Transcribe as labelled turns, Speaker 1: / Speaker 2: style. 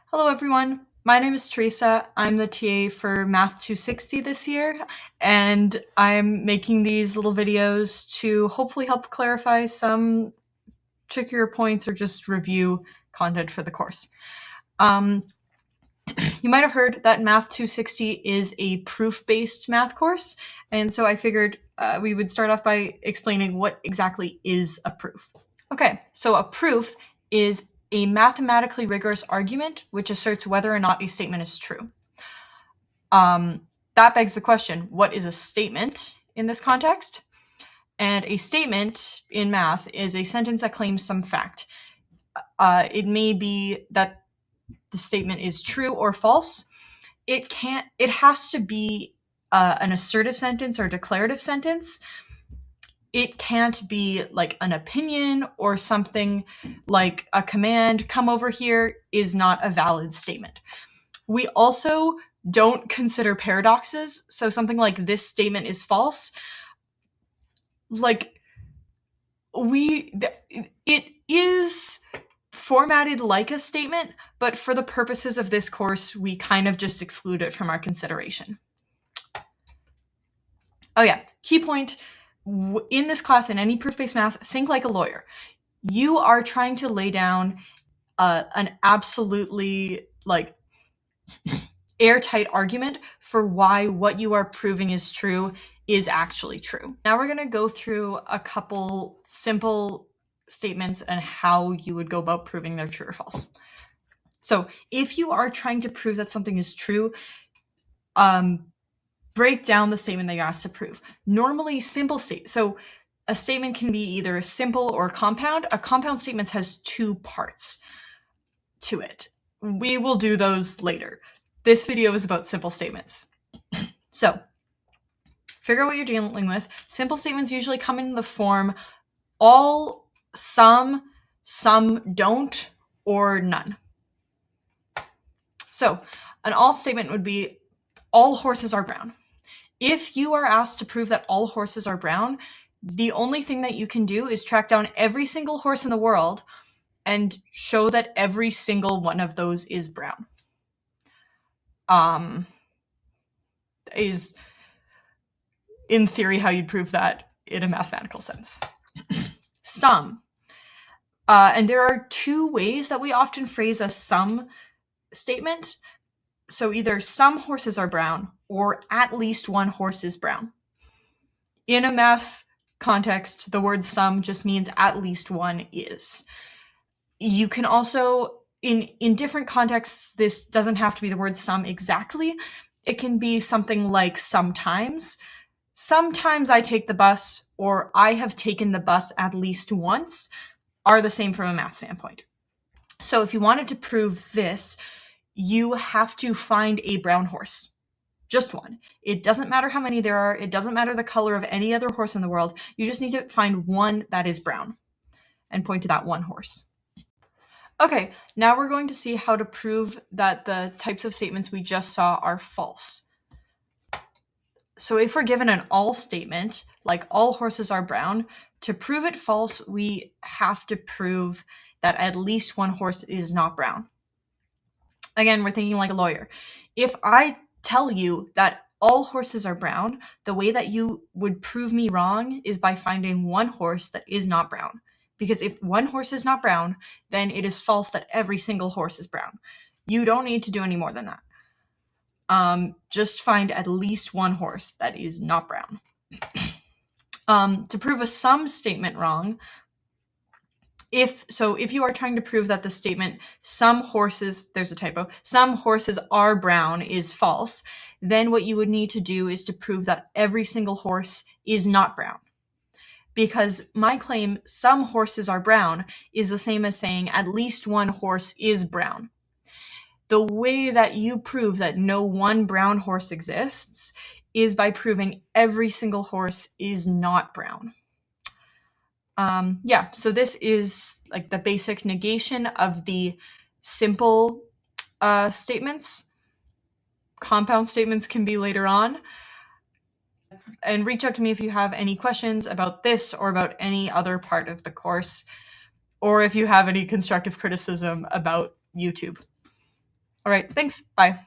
Speaker 1: Hello everyone, my name is Teresa. I'm the TA for Math 260 this year, and I'm making these little videos to hopefully help clarify some trickier points or just review content for the course. You might have heard that Math 260 is a proof-based math course, and so I figured we would start off by explaining what exactly is a proof. Okay, so a proof is a mathematically rigorous argument which asserts whether or not a statement is true. That begs the question, what is a statement in this context? And a statement in math is a sentence that claims some fact. It may be that the statement is true or false. It has to be an assertive sentence or declarative sentence. It can't be like an opinion or something like a command, come over here, is not a valid statement. We also don't consider paradoxes. So something like this statement is false. Like it is formatted like a statement, but for the purposes of this course, we kind of just exclude it from our consideration. Oh yeah, key point. In this class, in any proof-based math, think like a lawyer. You are trying to lay down an absolutely airtight argument for why what you are proving is true is actually true. Now we're going to go through a couple simple statements and how you would go about proving they're true or false. So if you are trying to prove that something is true, break down the statement that you're asked to prove. Normally, so a statement can be either simple or compound. A compound statement has two parts to it. We will do those later. This video is about simple statements. So, figure out what you're dealing with. Simple statements usually come in the form all, some don't, or none. So, an all statement would be all horses are brown. If you are asked to prove that all horses are brown, the only thing that you can do is track down every single horse in the world and show that every single one of those is brown. Is in theory how you'd prove that in a mathematical sense. Some. And there are two ways that we often phrase a some statement. So either some horses are brown or at least one horse is brown. In a math context, the word some just means at least one is. You can also, in different contexts, this doesn't have to be the word some exactly. It can be something like sometimes. Sometimes I take the bus, or I have taken the bus at least once, are the same from a math standpoint. So if you wanted to prove this, you have to find a brown horse. Just one. It doesn't matter how many there are. It doesn't matter the color of any other horse in the world. You just need to find one that is brown and point to that one horse. Okay, now we're going to see how to prove that the types of statements we just saw are false. So if we're given an all statement, like all horses are brown, to prove it false, we have to prove that at least one horse is not brown. Again, we're thinking like a lawyer. If I tell you that all horses are brown, the way that you would prove me wrong is by finding one horse that is not brown. Because if one horse is not brown, then it is false that every single horse is brown. You don't need to do any more than that. Just find at least one horse that is not brown. To prove a some statement wrong, if you are trying to prove that the statement some horses, there's a typo, some horses are brown is false, then what you would need to do is to prove that every single horse is not brown. Because my claim, some horses are brown, is the same as saying at least one horse is brown. The way that you prove that no one brown horse exists is by proving every single horse is not brown. So this is like the basic negation of the simple statements. Compound statements can be later on. And reach out to me if you have any questions about this or about any other part of the course, or if you have any constructive criticism about YouTube. All right, thanks. Bye.